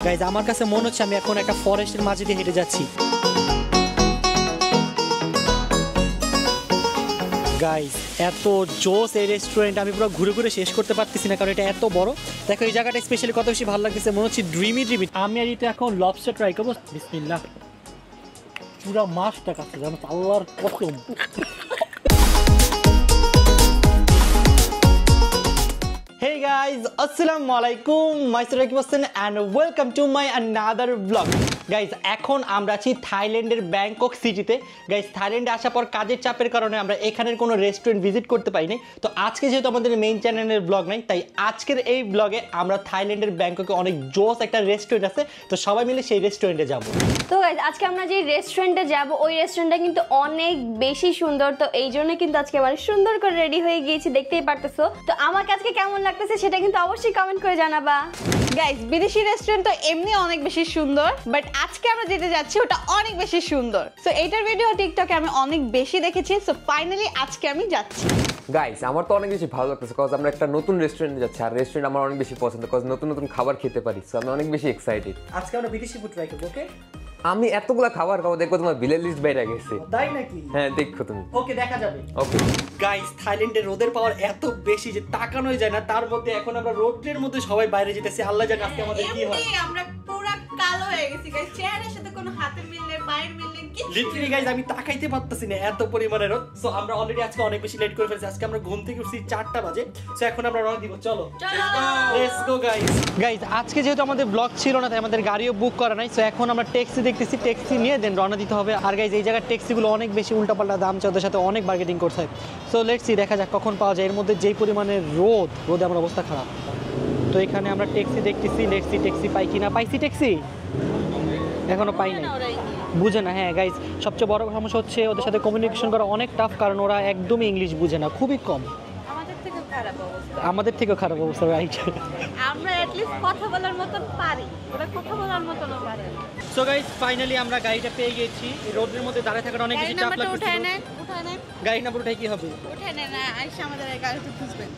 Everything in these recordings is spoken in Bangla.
গাইজ আমার কাছে মনে হচ্ছে আমি এখন একটা ফরেস্টের মাঝে দিয়ে হেঁটে যাচ্ছি। গাইজ এত জোস এই রেস্টুরেন্ট, আমি পুরো ঘুরে ঘুরে শেষ করতে পারতেছি না কারণ এটা এত বড়। দেখো এই জায়গাটা স্পেশালি কত বেশি ভালো লাগতেছে, মনে হচ্ছে ড্রিমি। আমি আর এটা এখন লবস্টার ট্রাই করবো। বিসমিল্লাহ। পুরো মাছটা কাছে জানো আল্লাহর কসম। Hey guys, assalamu alaikum, myself Rakib Hossain and welcome to my another vlog. Guys, এখন আমরা আছি থাইল্যান্ডের ব্যাংকক সিটিতে। গাইজ থাইল্যান্ডে আসার পর কাজের চাপের কারণে আমরা এখানের কোনো রেস্টুরেন্ট ভিজিট করতে পারিনি। তো আজকে যেহেতু আমাদের মেইন চ্যানেলের ব্লগ নাই, তাই আজকের এই ব্লগে আমরা থাইল্যান্ডের ব্যাংককে অনেক জোস একটা রেস্টুরেন্ট আছে, তো সবাই মিলে সেই রেস্টুরেন্টে যাব। তো গাইজ আজকে আমরা যে রেস্টুরেন্টে যাব ওই রেস্টুরেন্টটা কিন্তু অনেক বেশি সুন্দর, তো এই জন্য কিন্তু আজকে আবার সুন্দর করে রেডি হয়ে গিয়েছি, দেখতেই পারতেছো। তো আমার কাছে কেমন লাগতেছে সেটা কিন্তু অবশ্যই কমেন্ট করে জানাবা। গাইস বিদেশি রেস্টুরেন্ট তো এমনি অনেক বেশি সুন্দর, বাট আজকে আমরা যেতে যাচ্ছি ওটা অনেক বেশি সুন্দর। সো এইটার ভিডিও টিকটকে আমি অনেক বেশি দেখেছি, সো ফাইনালি আজকে আমি যাচ্ছি। গাইস আমার তো অনেক বেশি ভালো লাগতেছে কজ আমরা একটা নতুন রেস্টুরেন্টে যাচ্ছি, আর রেস্টুরেন্ট আমার অনেক বেশি পছন্দ কজ নতুন নতুন খাবার খেতে পারি, সো আমি অনেক বেশি এক্সাইটেড। আজকে আমরা বিদেশি ফুড ট্রাই করব। ওকে, আমি এতগুলা খাবার খাবো, দেখো তোমার বিলের লিস্ট বাইরে গেছে। তাই নাকি? হ্যাঁ দেখো তুমি। ওকে, দেখা যাবে। ওকে গাইস থাইল্যান্ডের রোদের পাওয়ার এত বেশি যে তাকানোই যায় না, তার মধ্যে এখন আমরা রোদের মধ্যে সবাই বাইরে যেতেছি। আল্লাহ জানে আজকে আমাদের কি হয়। আমরা পুরো কালো হয়ে গেছি গাইস, চেহারার সাথে কোনো হাতের মিল নেই, পায়ের মিল নেই, কিছু লিটারালি গাইস আমি তাকাইতে পারতেছি না এত পরিমাণে রোদ। সো আমরা অলরেডি আজকে অনেক বেশি লেট করে ফেলছি। আজকে আমরা ঘুম থেকে উঠছি 4টা বাজে। সো এখন আমরা রওনা দিব। চলো লেটস গো গাইস। গাইস আজকে যেহেতু আমাদের ব্লগ ছিল না, তাই আমাদের গাড়িও বুক করা নাই। সো এখন আমরা ট্যাক্সি দেখতেছি, ট্যাক্সি নিয়ে দেন রওনা দিতে হবে। আর গাইস এই জায়গার ট্যাক্সিগুলো অনেক বেশি উল্টাপাল্টা দাম চায়, ওদের সাথে অনেক মার্কেটিং করতে হয়। সো লেটস সি, দেখা যাক কখন পাওয়া যায়। এর মধ্যে যেই পরিমাণে রোদে আমার অবস্থা খারাপ। তো এখানে আমরা ট্যাক্সি দেখতেছি, লেটস সি ট্যাক্সি পাই কিনা। পাইছি ট্যাক্সি? এখনো পাই নাই, বুঝে না। হ্যাঁ গাইজ সবচেয়ে বড় সমস্যা হচ্ছে ওদের সাথে কমিউনিকেশন করা অনেক টাফ, কারণ ওরা একদমই ইংলিশ বুঝে না, খুবই কম। আমাদের থেকেও খারাপ অবস্থা রাইট। আমরা এট লিস্ট কথা বলার মতো পারি, ওরা কথা বলার মতো না পারে। সো গাইজ ফাইনালি আমরা গাড়িটা পেয়ে গেছি। এই রোদের মধ্যে দাঁড়িয়ে থাকার অনেক বেশি চাপ লাগছে। উঠায় নেন। গাড়ি নাম্বার উঠাই কি হবে? উঠায় নেন, আইসা আমাদের গাড়িতে খুঁজবেন।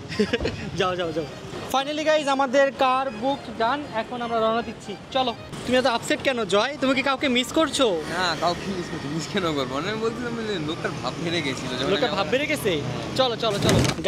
যাও। ফাইনালি গাইজ আমাদের কার বুক ডান, এখন আমরা রওনা দিচ্ছি। চলো। তুমি এত আপসেট কেন জয়? তুমি কি কাউকে মিস করছো? না কাউকে মিস কেন করবো, আমি বলছিলাম যে লোকটার ভাব বেড়ে গেছিল। লোকটা ভাব বেড়ে গেছে। চলো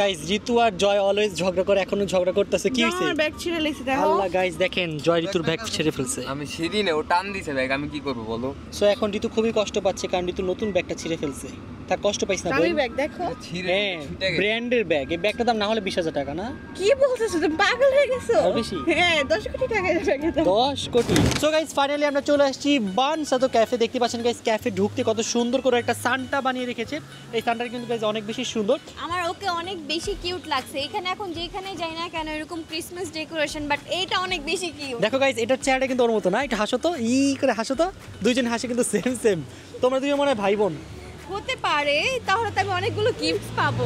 গাইজ জিতু আর জয় অলওয়েজ ঝগড়া করে, এখনো ঝগড়া করতেছে। কি হইছে? আমার ব্যাগ ছিঁড়ে লেছি দেখো। আল্লাহ গাইজ দেখেন জয় ঋতুর ব্যাগ ছেড়ে ফেলছে। আমি সেদিনে ও টান দিছে ব্যাগ, আমি কি করবো বলো। সো এখন ঋতু খুবই কষ্ট পাচ্ছে কারণ ঋতু নতুন ব্যাগটা ছিঁড়ে ফেলছে। তার কষ্ট পাইছ না? আমি ব্যাগ দেখো, হ্যাঁ ব্র্যান্ডের ব্যাগ। এই ব্যাগটার দাম না হলে 20,000 টাকা না? কি বলতেছো তুমি, পাগল হয়ে গেছো? আর বেশি? হ্যাঁ 10 কোটি টাকা এই ব্যাগে দাম। 10 কোটি। সো গাইস ফাইনালি আমরা চলে আসছি বানসাতো ক্যাফে। দেখতে পাচ্ছেন গাইস ক্যাফে ঢুকতে কত সুন্দর করে একটা সান্টা বানিয়ে রেখেছে। এই সান্টাটা কিন্তু গাইস অনেক বেশি সুন্দর। আমার ওকে অনেক বেশি কিউট লাগছে। এখানে এখন যেখানে যাই না কেন এরকম ক্রিসমাস ডেকোরেশন, বাট এইটা অনেক বেশি কিউট। দেখো গাইস এটার চেহারাটা কিন্তু ওর মতো না, এটা হাসো তো, ই করে হাসো তো। দুইজন হাসে কিন্তু সেম। তোমরা দুজন মনে হয় ভাই বোন হতে পারে, তাহলে তো আমি অনেকগুলো গিফটস পাবো।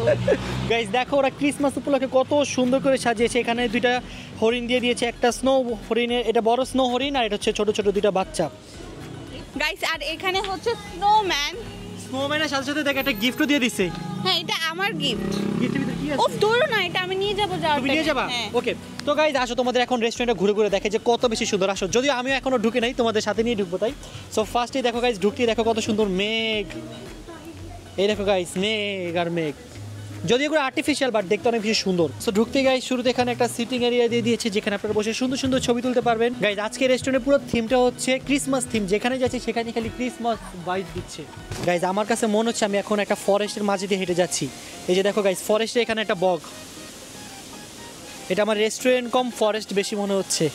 গাইস দেখো ওরা ক্রিসমাস উপলক্ষে কত সুন্দর করে সাজিয়েছে। এখানে দুইটা হরিণ দিয়ে দিয়েছে, একটা স্নো হরিণের, এটা বড় স্নো হরিণ, আর এটা হচ্ছে ছোট দুইটা বাচ্চা। গাইস আর এখানে হচ্ছে স্নোম্যান। স্নোম্যানের সাথে দেখ একটা গিফটও দিয়ে দিছে। হ্যাঁ এটা আমার গিফট। গিফটের ভিতরে কি আছে? ওফ দৌড়ো না, এটা আমি নিয়ে যাবো। তুমি নিয়ে যাবা? ওকে। তো গাইজ আসো, তোমাদের এখন রেস্টুরেন্টে ঘুরে দেখে যে কত বেশি সুন্দর। আসো, যদিও আমিও এখনো ঢুকে নাই, তোমাদের সাথে নিয়ে ঢুকবো তাই। সো ফার্স্টেই দেখো গাইজ, ঢুকতেই দেখো কত সুন্দর মেঘ। এই দেখো গাইজ মেঘ আর মেঘ, যদিও এগুলো আর্টিফিশিয়াল বাট দেখতে অনেক বেশি সুন্দর। সো ঢুকতে গাইজ শুরুতে এখানে একটা সিটিং এরিয়া দিয়ে দিয়েছে, যেখানে আপনারা বসে সুন্দর ছবি তুলতে পারবেন। গাইজ আজকে রেস্টুরেন্টের পুরো থিমটা হচ্ছে ক্রিসমাস থিম, যেখানে যাচ্ছি সেখানে খালি ক্রিসমাস ভাইব দিচ্ছে। গাইজ আমার কাছে মনে হচ্ছে আমি এখন একটা ফরেস্টের মাঝে দিয়ে হেঁটে যাচ্ছি। এই যে দেখো গাইজ ফরেস্টে এখানে একটা বগ। এটা আমার রেস্টুরেন্ট কম ফরেস্ট বেশি মনে হচ্ছে।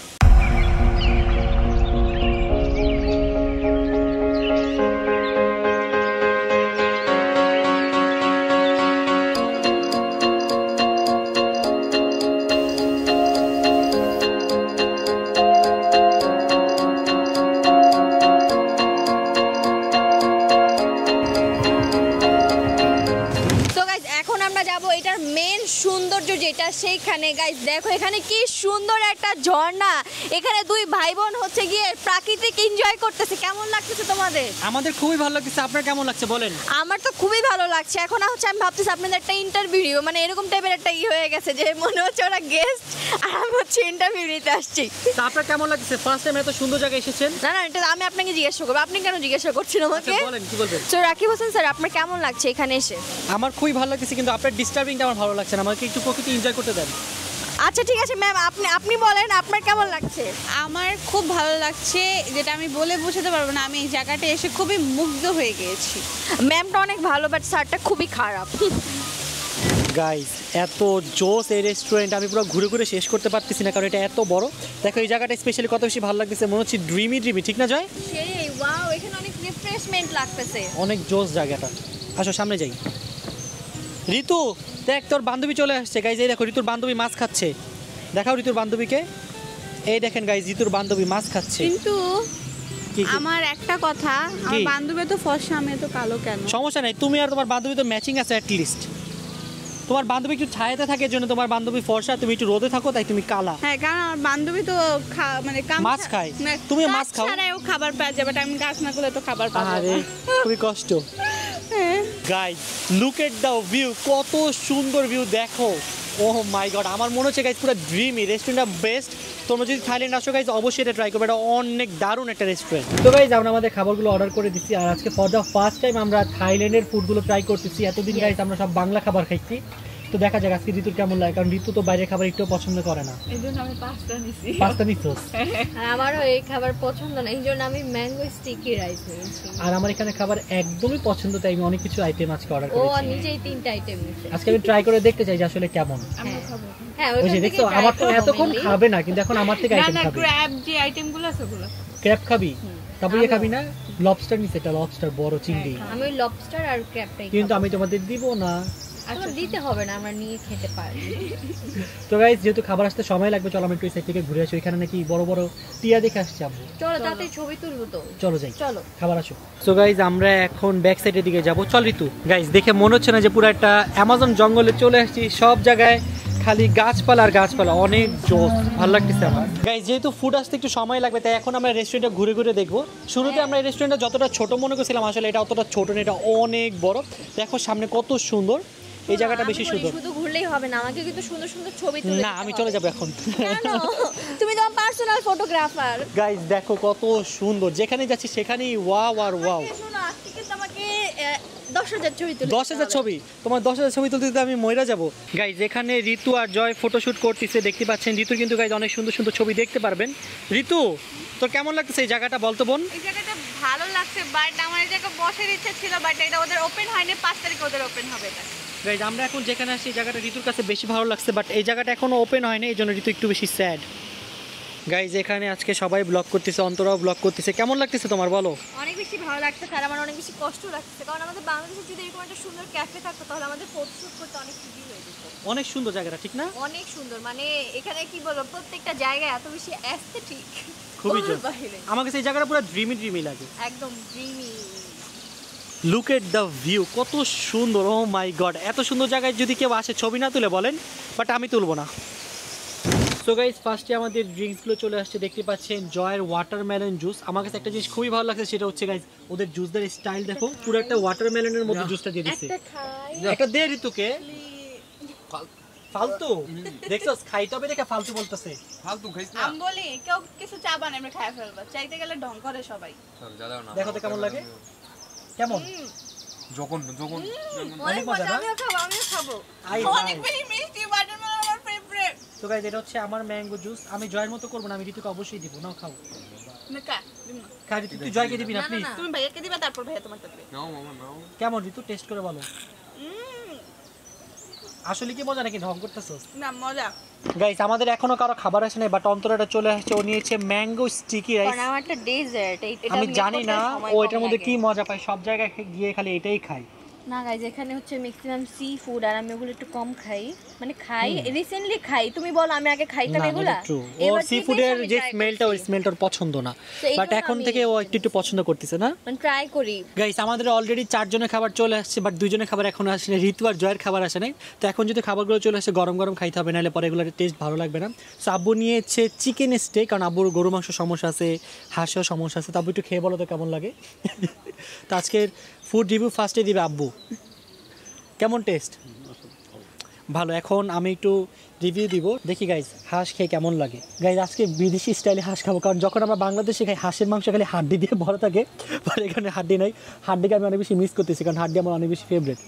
এটার মেন সৌন্দর্য যেটা সেইখানে এখানে গাইস দেখো এখানে কি সুন্দর একটা ঝর্ণা, এখানে দুই ভাই বোন হচ্ছে গিয়ে প্রাকৃতিক এনজয় করতেছে। কেমন লাগতেছে তোমাদের? আমাদের খুবই ভালো লাগছে, আপনার কেমন লাগছে বলেন? আমার তো খুবই ভালো লাগছে। এখন হচ্ছে আমি ভাবতেছি আপনাদের একটা ইন্টারভিউ, মানে এরকম টাইপের একটা হয়ে গেছে যে মনে হচ্ছে ওরা গেস্ট আর আমি হচ্ছে ইন্টারভিউ নিতে আসছি। তা আপনার কেমন লাগছে? ফার্স্ট টাইম এত সুন্দর জায়গায় এসেছেন? না না, এটা আমি আপনাকে জিজ্ঞাসা করবো, আপনি কেন জিজ্ঞাসা করছেন আমাকে? আচ্ছা, বলেন কি বলবেন? তো রাকিব হোসেন স্যার, আপনার কেমন লাগছে এখানে এসে? আমার খুবই ভালো লাগছে, কিন্তু আপনার ডিস্টার্বিংটা আমার ভালো লাগছে না, আমাকে একটু প্রকৃতি এনজয় করতে দেন। আচ্ছা ঠিক আছে ম্যাম, আপনি বলেন আপনার কেমন লাগছে? আমার খুব ভালো লাগছে, যেটা আমি বলে বোঝাতে পারবো না। আমি এই জায়গাটা এসে খুবই মুগ্ধ হয়ে গিয়েছি। ম্যামটা অনেক ভালো, বাট স্যারটা খুবই খারাপ। গাইস এত জোস এই রেস্টুরেন্ট, আমি পুরো ঘুরে ঘুরে শেষ করতে পারতেছি না, কারণ এটা এত বড়। দেখো এই জায়গাটা স্পেশালি কত বেশি ভালো লাগতেছে, মনে হচ্ছে ড্রিমি, ঠিক না জয়? সেই ওয়াও, এখানে অনেক রিফ্রেশমেন্ট লাগতেছে। অনেক জোস জায়গাটা। আসো সামনে যাই। ঋতু দেখ, তোর বান্ধবী চলে আসছে গাইজ। এই দেখো ঋতুর বান্ধবী মাছ খাচ্ছে, দেখাও ঋতুর বান্ধবীকে। এই দেখেন গাইজ, ঋতুর বান্ধবী মাছ খাচ্ছে। কিন্তু কি কি? আমার একটা কথা, আমার বান্ধবী তো ফর্সা, আমি তো কালো কেন? সমস্যা নাই, তুমি আর তোমার বান্ধবী তো ম্যাচিং আছে অ্যাট লিস্ট। তোমার বান্ধবী একটু ছায়াতে থাকে, এর জন্য তোমার বান্ধবী ফর্সা, তুমি একটু রোদে থাকো তাই তুমি কালা। হ্যাঁ, কারণ আমার বান্ধবী তো মানে মাছ খায়, তুমি মাছ খাও। ছাড়াও খাবার পাওয়া যায়, বাট আমি কাজ না করলে তো খাবার পাবো আরে না। খুবই কষ্ট। Guys look at the view, কত সুন্দর ভিউ দেখো। ওহ মাই গড, আমার মনে হচ্ছে গাইজ পুরো ড্রিমি রেস্টুরেন্টটা বেস্ট। তোমরা যদি থাইল্যান্ড আসো গাইজ অবশ্যই এটা ট্রাই করবে, এটা অনেক দারুণ একটা রেস্টুরেন্ট। তো গাইজ আমরা আমাদের খাবারগুলো অর্ডার করে দিচ্ছি, আর আজকে ফর দ্য ফার্স্ট টাইম আমরা থাইল্যান্ডের ফুডগুলো ট্রাই করতেছি। এতদিন গাইজ আমরা সব বাংলা খাবার খাইছি, তো দেখা যাক আজকে ঋতুর কেমন লাগে, কারণ ঋতু তো বাইরের খাবার একটু পছন্দ করে না। এইজন্য আমি পাস্তা নিছি। পাস্তা নিচ্ছস? আমারও এই খাবার পছন্দ না, এই জন্য আমি ম্যাঙ্গো স্টিকি রাইস নিয়েছি। আর আমার এখানে খাবার একদমই পছন্দ, তাই আমি অনেক কিছু আইটেম আজকে অর্ডার ও করেছি। নিজেই 3টা আইটেম নিয়েছে। আজকে আমি ট্রাই করে দেখতে চাই যে আসলে কেমন। হ্যাঁ ওই যে দেখছো, আমার তো এতক্ষণ খাবে না, কিন্তু এখন আমার থেকে না আইটেম না, খাবে। ক্র্যাব যে আইটেমগুলো আছে ওগুলো। ক্র্যাব খাবি? তারপর ইয়ে খাবি না? লবস্টার নিছে, এটা লবস্টার বড় চিংড়ি। আমি লবস্টার আর ক্র্যাবটাই কিন্তু আমি তোমাদের দিব না। আচ্ছা দিতে হবে না, আমরা নিয়ে খেতে পারি। তো গাইস যেহেতু খাবার আসতে সময় লাগবে, চলো আমি একটু এই সাইড থেকে ঘুরে আসি। এখানে নাকি বড় বড় টিয়া দেখে আসছি আব্বু। চলো তাতে ছবি তুলবো তো। চলো যাই, চলো খাবার আসো। সো গাইস আমরা এখন ব্যাক সাইডের দিকে যাব। চল ঋতু। গাইস দেখে মনে হচ্ছে না যে পুরো একটা অ্যামাজন জঙ্গলে চলে আসছি, সব জায়গায় খালি গাছপালা আর গাছপালা, অনেক জোস, ভালো লাগতেছে আমার। গাইস যেহেতু ফুড আসতে একটু সময় লাগবে, তাই এখন আমরা রেস্টুরেন্টটা ঘুরে ঘুরে দেখবো। শুরুতে আমরা এই রেস্টুরেন্টটা যতটা ছোট মনে করছিলাম, আসলে এটা অতটা ছোট না, এটা অনেক বড়। দেখো সামনে কত সুন্দর, এই জায়গাটা বেশি সুন্দর। শুধু ঘুরলেই হবে না, আমাকে কিন্তু সুন্দর সুন্দর ছবি তুলে না আমি চলে যাবো এখন। কেন? তুমি তো পার্সোনাল ফটোগ্রাফার। গাইস দেখো কত সুন্দর, যেখানে যাচ্ছি সেখানেই ওয়াও আর ওয়াও। শোনো আজকে কিন্তু আমাকে 10,000 ছবি তুলতে 10,000 ছবি? তোমার 10,000 ছবি তুলতে তুলতে আমি মইরা যাবো। গাইজ এখানে ঋতু আর জয় ফটোশুট করতেছে, দেখতে পাচ্ছেন। ঋতুর কিন্তু গাইজ অনেক সুন্দর সুন্দর ছবি দেখতে পারবেন। ঋতু তোর কেমন লাগতেছে এই জায়গাটা বলতো বোন? এই জায়গাটা ভালো লাগছে, বাট আমার এই জায়গায় বসার ইচ্ছা ছিল, বাট এটা ওদের ওপেন হয়নি। 5 তারিখে ওদের ওপেন হবে এটা। গাইজ আমরা এখন যেখানে আসছি এই জায়গাটা ঋতুর কাছে বেশি ভালো লাগছে, বাট এই জায়গাটা এখনো ওপেন হয়নি, এই জন্য ঋতু একটু বেশি স্যাড। গাইজ এখানে আজকে সবাই ব্লগ করতেছে, অন্তরাও ব্লগ করতেছে। কেমন লাগতেছে তোমার বলো? অনেক বেশি ভালো লাগছে, আর আমার অনেক বেশি কষ্ট লাগছে, কারণ আমাদের বাংলাদেশে যদি এরকম একটা সুন্দর ক্যাফে থাকতো তাহলে আমাদের ফটোশুট করতে অনেক ইজি হয়ে যেত। অনেক সুন্দর জায়গাটা, ঠিক না? অনেক সুন্দর, মানে এখানে কি বলবো, প্রত্যেকটা জায়গায় এত বেশি অ্যাস্থেটিক, খুবই জোর। আমার কাছে এই জায়গাটা পুরো ড্রিমি ড্রিমি লাগে, একদম dreamy. Look at the view, কত সুন্দর। ও মাই গড, এত সুন্দর জায়গায় যদি কেউ আসে ছবি না তুলে বলেন, বাট আমি তুলবো না। সো গাইস ফার্স্টে আমাদের ড্রিঙ্কসগুলো চলে আসছে, দেখতে পাচ্ছেন জয়ের ওয়াটারমেলন জুস। আমার কাছে একটা জিনিস খুবই ভালো লাগছে, সেটা হচ্ছে গাইস ওদের জুসদের স্টাইল দেখো, পুরো একটা ওয়াটারমেলনের মধ্যে জুসটা দিয়ে দিচ্ছে। একটা দে ঋতুকে। ফালতু দেখছো, খাইতে হবে দেখে ফালতু বলতেছে। ফালতু খাইছ না? আমি বলি কেউ কিছু চা বানায় আমরা খাই ফেলবো, চাইতে গেলে ঢং করে সবাই। দেখো তো কেমন লাগে, কেমন যখন অনেক মজা না? আমিও খাবো, আমিও খাবো। অনেক বেশি মিষ্টি, ওয়াটারমেলন আমার ফেভারিট। তো গাইস এটা হচ্ছে আমার ম্যাঙ্গো জুস। আমি জয়ের মতো করবো না, আমি ঋতুকে অবশ্যই দিব। নাও খাও। না দিম না। খা ঋতু, তুই জয়কে দিবি না প্লিজ। তুমি ভাইয়াকে দিবা, তারপর ভাইয়া তোমারটা দিবে। নাও মামা নাও। কেমন ঋতু, টেস্ট করে বলো। আসলে কি মজা নাকি ঢং করতেছস? না মজা। গাইস আমাদের এখনো কারো খাবার আসে নাই, বাট অন্তরাটা চলে আসছে। ও নিয়েছে ম্যাঙ্গো স্টিকি রাইস। কারণ আমার একটা ডেজার্ট, এটা আমি জানি না ও এটার মধ্যে কি মজা পায়, সব জায়গায় গিয়ে খালি এটাই খায়। না গাইজ এখানে হচ্ছে ম্যাক্সিমাম সি ফুড আর আমি ওগুলো একটু কম খাই, মানে খাই রিসেন্টলি খাই। তুমি বলো আমি আগে খাইতাম এগুলা? ওর সি ফুডের যে স্মেলটা ওই স্মেলটা ওর পছন্দ না, বাট এখন থেকে ও একটু পছন্দ করতেছে না, মানে ট্রাই করি। গাইস আমাদের অলরেডি 4 জনের খাবার চলে আসছে, বাট 2 জনের খাবার এখনো আসেনি, ঋতু আর জয়ের খাবার আসে নাই। তো এখন যদি খাবারগুলো চলে আসে গরম গরম খাইতে হবে, নাহলে পরে এগুলোর টেস্ট ভালো লাগবে না। সো আব্বু নিয়েছে চিকেন স্টেক, কারণ আব্বুর গরু মাংস সমস্যা আছে, হাঁসেও সমস্যা আছে। তো আব্বু একটু খেয়ে বলো তো কেমন লাগে। তো আজকের ফুড রিভিউ ফার্স্টে দিবে আব্বু, কেমন টেস্ট? ভালো। এখন আমি একটু রিভিউ দিব, দেখি গাইজ হাঁস খেয়ে কেমন লাগে। গাইজ আজকে বিদেশি স্টাইলে হাঁস খাবো, কারণ যখন আমরা বাংলাদেশে খাই হাঁসের মাংস খালি হাড্ডি দিয়ে ভরা থাকে, বাট এখানে হাড্ডি নাই। হাড্ডিকে আমি অনেক বেশি মিস করতেছি, কারণ হাড্ডি আমার অনেক বেশি ফেভারিট।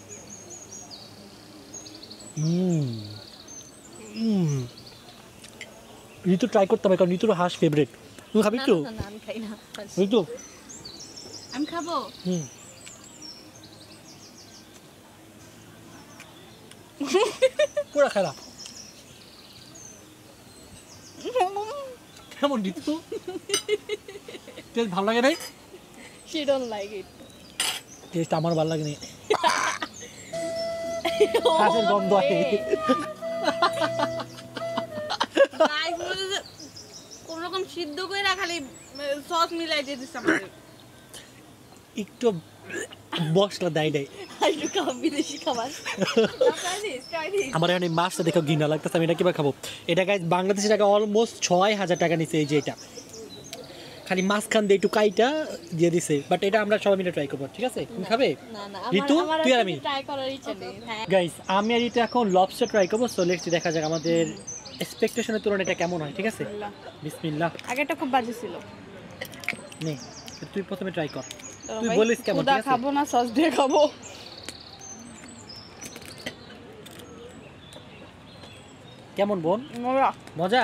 ঋতু ট্রাই করতে হবে, কারণ ঋতুর হাঁস ফেভারিট। তুমি খাবি একটু? না আমি খাই না। ঋতু আমি খাবো। পুরা খারাপ। কেমন ঋতু? টেস্ট ভালো লাগে নাই? She don't like it. Test আমার ভালো লাগে নি, হাঁসের গন্ধ আছে। গাইস বলে কোন রকম সিদ্ধ করে খালি সস মিলাই দিয়ে দিছে আমাদের। একটু মশলা দেয় নাই। একটু খাও বিদেশি খাবার। Try this. আমার এখানে মাছটা দেখো ঘৃণা লাগতেছে, আমি এটা কিভাবে খাবো? এটা গাইজ বাংলাদেশি টাকা অলমোস্ট 6000 টাকা নিচ্ছে এই যে এটা, খালি মাঝখান দিয়ে একটু কাইটা দিয়ে দিছে। বাট এটা আমরা সবাই মিলে ট্রাই করবো, ঠিক আছে? তুমি খাবে? না না ঋতু তুই আর আমি ট্রাই করার ইচ্ছা নেই। হ্যাঁ গাইজ আমি আর ঋতু এখন লবস্টার ট্রাই করবো। সো লেটস দেখা যাক আমাদের এক্সপেকটেশনের তুলনায় এটা কেমন হয়, ঠিক আছে? বিসমিল্লাহ। আগেটা খুব বাজে ছিল। নে তুই প্রথমে ট্রাই কর, তুই বলিস কেমন, ঠিক আছে? খাবো না, সস দিয়ে খাবো। কেমন বোন? মজা মজা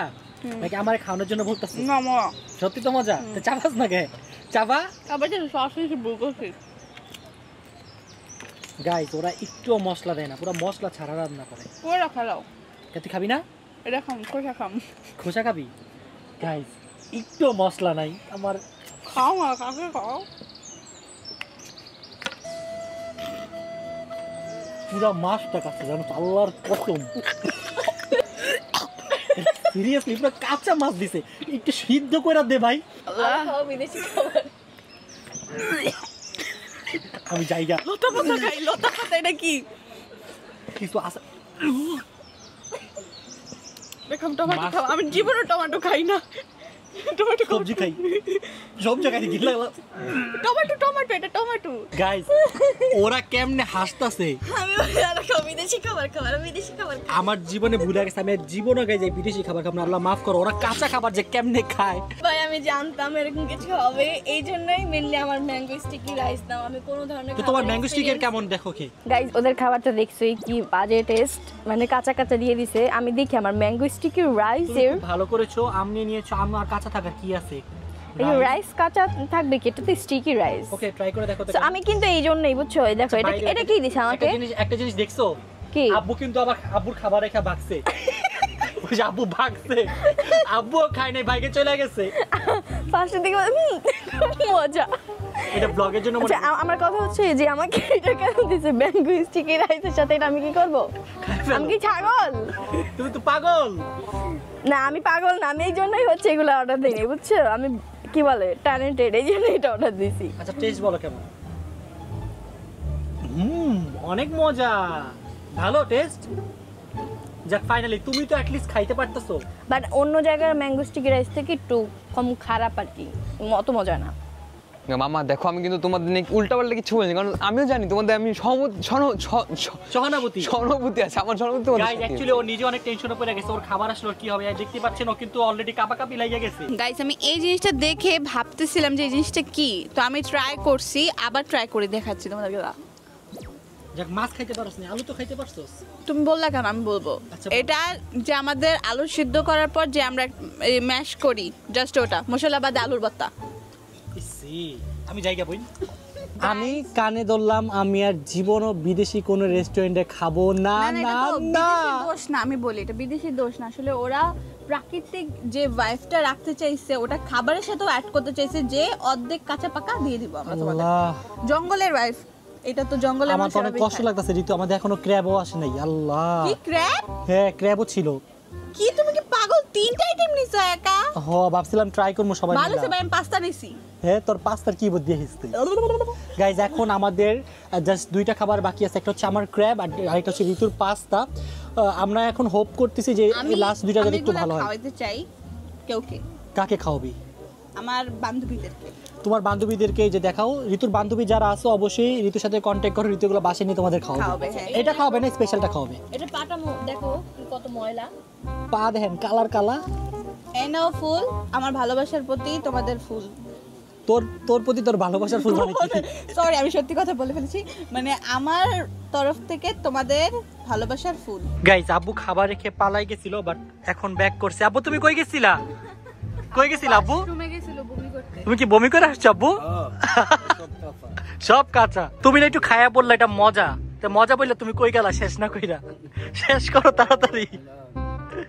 নাকি আমার খাওয়ানোর জন্য বলতেছিস? না মজা। সত্যি তো মজা। তো চাবাস না গে, চাবা। আবার যে সস এসে বুঝছি। গাইস ওরা একটু মশলা দেয় না, পুরো মশলা ছাড়া রান্না করে। পুরো খাও। তুই খাবি না? এটা খাম, খোসা খাম। খোসা খাবি? গাইস একটু মশলা নাই আমার। খাও না, কাকে খাও। পুরো মাছটা কাছে জানো, আল্লাহর কসম সিরিয়াসলি পুরো কাঁচা মাছ দিছে, একটু সিদ্ধ করে দে ভাই। খাও বিদেশি খাবার। আমি জায়গা লতা পাতা খাই, লতা পাতা এটা কি? কিছু আছে। দেখুন টমেটো খাও, আমি জীবনে টমেটো খাই না। টমেটো সবজি খাই, সব জায়গায় গিয়ে লাগলাম। টমেটো টমেটো এটা টমেটো। গাইস ওরা কেমনে হাসতাছে। আমি আর খাও বিদেশি খাবার খাবার, বিদেশি খাবার। আমার জীবনে ভুলে গেছে, আমি জীবনে গাই যাই বিদেশি খাবার খাবো না। আল্লাহ মাফ করো, ওরা কাঁচা খাবার যে কেমনে খায়। ভাই আমি জানতাম এরকম কিছু হবে, এই জন্যই মেইনলি আমার ম্যাঙ্গো স্টিকি রাইস দাও। আমি কোনো ধরনের তো তোমার ম্যাঙ্গো স্টিকের কেমন দেখো কি? গাইস ওদের খাবারটা দেখছোই কি বাজে টেস্ট, মানে কাঁচা কাঁচা দিয়ে দিছে। আমি দেখি আমার ম্যাঙ্গো স্টিকি রাইস এর ভালো করেছো, আম নিয়ে নিয়েছো। আম আর কাঁচা থাকার কি আছে? এই রাইস কাঁচা থাকবে কি? এটা তো স্টিকি রাইস। ওকে ট্রাই করে দেখো তো। So, আমি কিন্তু এই জন্যই বুঝছো, এই দেখো এটা এটা কি দিছে আমাকে? একটা জিনিস দেখছো কি? আব্বু কিন্তু আবার আব্বুর খাবার রেখে ভাগছে। ওই যে আব্বু ভাগছে, আব্বুও খায় নাই, বাইকে চলে গেছে। ফার্স্টের দিকে মজা। এটা ব্লগের জন্য আচ্ছা আমার কথা হচ্ছে যে আমাকে এটা কেন দিছে ম্যাঙ্গো স্টিকি রাইসের সাথে? এটা আমি কি করব? আমি কি ছাগল? তুমি তো পাগল। না আমি পাগল না, আমি এই জন্যই হচ্ছে এগুলো অর্ডার দিই, বুঝছো? আমি কি বলে ট্যালেন্টেড, এই জন্য এটা অর্ডার দিছি। আচ্ছা টেস্ট বলো কেমন? অনেক মজা, ভালো টেস্ট। যাক ফাইনালি তুমি তো অ্যাটলিস্ট খাইতে পারতেছো। বাট অন্য জায়গার ম্যাঙ্গো স্টিকি রাইস থেকে একটু কম খারাপ আর কি, অত মজা না। মামা দেখো আমি কিন্তু তোমাদের নিয়ে উল্টাপাল্টা কিছু বলিনি, কারণ আমিও জানি তোমাদের আমি সহানুভূতি সহানুভূতি আছে, আমার সহানুভূতি তোমাদের গাইস সাথে অ্যাকচুয়ালি ও নিজে অনেক টেনশনে পড়ে গেছে, ওর খাবার আসলে কি হবে দেখতে পাচ্ছেন, ও কিন্তু অলরেডি কাঁপাকাঁপি লাগিয়ে গেছে। গাইস আমি এই জিনিসটা দেখে ভাবতেছিলাম যে এই জিনিসটা কি, তো আমি ট্রাই করছি, আবার ট্রাই করে দেখাচ্ছি তোমাদেরকে। যাক মাছ খাইতে পারছ না, আলু তো খাইতে পারছস। তুমি বললা কেন, আমি বলবো। আচ্ছা, এটা যে আমাদের আলু সিদ্ধ করার পর যে আমরা ম্যাশ করি, জাস্ট ওটা মশলা বাদে আলুর ভর্তা। ইসি আমি জায়গা বই। আমি কানে ধরলাম আমি আর জীবনও বিদেশি কোনো রেস্টুরেন্টে খাবো না। না না দোষ না, আমি বলি এটা বিদেশি দোষ না, আসলে ওরা প্রাকৃতিক যে ভাইবটা রাখতে চাইছে ওটা খাবারের সাথেও অ্যাড করতে চাইছে, যে অর্ধেক কাঁচা পাকা দিয়ে দিব আমরা তোমাদের। আল্লাহ জঙ্গলের ভাইব, এটা তো জঙ্গলে আমার তো অনেক কষ্ট লাগতেছে ঋতু, আমাদের এখনো ক্র্যাবও আসে নাই। আল্লাহ, কি ক্র্যাব? হ্যাঁ ক্র্যাবও ছিল। কি তুমি কি পাগল, 3টা আইটেম নিছো একা? হ, ভাবছিলাম ট্রাই করবো সবাই ভালো মিলে। সে ভাই, আমি পাস্তা নিছি। হ্যাঁ, তোর পাস্তার কি বুদ্ধি হিসতে। গাইজ, এখন আমাদের জাস্ট 2টা খাবার বাকি আছে, একটা হচ্ছে আমার ক্র্যাব আর আরেকটা হচ্ছে ঋতুর পাস্তা। আমরা এখন হোপ করতেছি যে লাস্ট 2টা যদি একটু ভালো হয়। খাওয়াইতে চাই কেউকে। কাকে খাওয়াবি? আমার বান্ধবীদেরকে। তোমার বান্ধবীদেরকে যে দেখাও, ঋতুর বান্ধবী যারা আছে অবশ্যই ঋতুর সাথে কন্ট্যাক্ট করো, ঋতুগুলো বাসায় নিয়ে তোমাদের খাওয়াবে। খাওয়াবে, হ্যাঁ। এটা খাওয়াবে না, স্পেশালটা খাওয়াবে। এটা পাটা দেখো কত ময়লা। পা দেখেন কালার কালা। এনাও ফুল, আমার ভালোবাসার প্রতি তোমাদের ফুল। তোর প্রতি তোর ভালোবাসার ফুল মানে কি? সরি, আমি সত্যি কথা বলে ফেলেছি, মানে আমার তরফ থেকে তোমাদের ভালোবাসার ফুল। গাইজ, আব্বু খাবার রেখে পালাই গেছিল, বাট এখন ব্যাক করছে। আব্বু তুমি কই গেছিলা? কই গেছিলা আব্বু? তুমি কি বমি করে আসছো আব্বু? সব কাঁচা। তুমি না একটু খায়া বললা এটা মজা, তা মজা বললে তুমি কই গেলা শেষ না কইরা? শেষ করো তাড়াতাড়ি।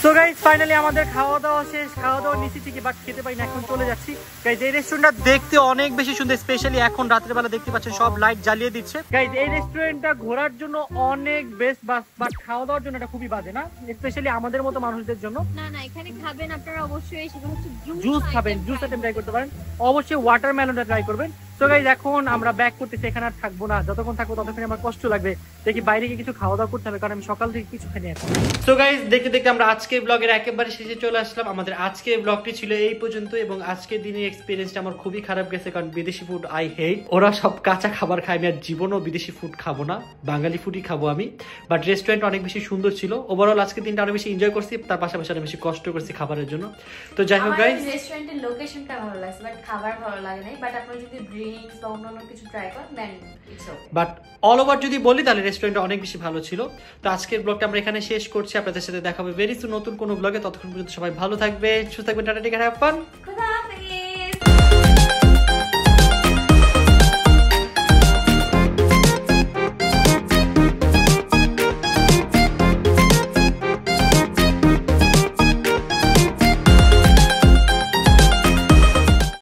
তো গাইস, ফাইনালি আমাদের খাওয়া দাওয়া শেষ। খাওয়া দাওয়া নিচ্ছি ঠিকই, বাট খেতে পাই না, এখন চলে যাচ্ছি। গাইস, এই রেস্টুরেন্টটা দেখতে অনেক বেশি সুন্দর, স্পেশালি এখন রাতের বেলা দেখতে পাচ্ছেন সব লাইট জ্বালিয়ে দিচ্ছে। গাইস, এই রেস্টুরেন্টটা ঘোরার জন্য অনেক বেস্ট, বাট খাওয়া দাওয়ার জন্য এটা খুবই বাজে না, স্পেশালি আমাদের মতো মানুষদের জন্য। না না, এখানে খাবেন আপনারা অবশ্যই, সেটা হচ্ছে জুস খাবেন, জুস আইটেম ট্রাই করতে পারেন, অবশ্যই ওয়াটারমেলনটা ট্রাই করবেন। সো গাইস, এখন আমরা ব্যাক করতেছি, এখানে আর থাকবো না, যতক্ষণ থাকবো ততক্ষণ আমার কষ্ট লাগবে। দেখি বাইরে গিয়ে কিছু খাওয়া দাওয়া করতে হবে, কারণ আমি সকাল থেকে কিছু খাইনি এখন। সো গাইস, দেখতে দেখতে আমরা আজকের ব্লগের একেবারে শেষে চলে আসলাম। আমাদের আজকের ব্লগটি ছিল এই পর্যন্ত, এবং আজকের দিনের এক্সপিরিয়েন্সটা আমার খুবই খারাপ গেছে, কারণ বিদেশি ফুড আই হেট। ওরা সব কাঁচা খাবার খায়, আমি আর জীবনও বিদেশি ফুড খাবো না, বাঙালি ফুডই খাবো আমি। বাট রেস্টুরেন্ট অনেক বেশি সুন্দর ছিল। ওভারঅল আজকের দিনটা অনেক বেশি এনজয় করছি, তার পাশাপাশি অনেক বেশি কষ্ট করছি খাবারের জন্য। তো যাই হোক গাইস, রেস্টুরেন্টের লোকেশনটা ভালো লাগছে, বাট খাবার ভালো লাগে নাই। বাট আপনি যদি ড্রিঙ্কস বা অন্যান্য কিছু ট্রাই করেন then it's okay. But all over যদি বলি তাহলে রেস্টুরেন্টটা অনেক বেশি ভালো ছিল। তো আজকের ব্লগটা আমরা এখানে শেষ করছি, আপনাদের সাথে দেখা হবে ভেরি সুন নতুন কোনো ব্লগে। ততক্ষণ পর্যন্ত সবাই ভালো থাকবে, সুস্থ থাকবেন, tata, take care, have fun.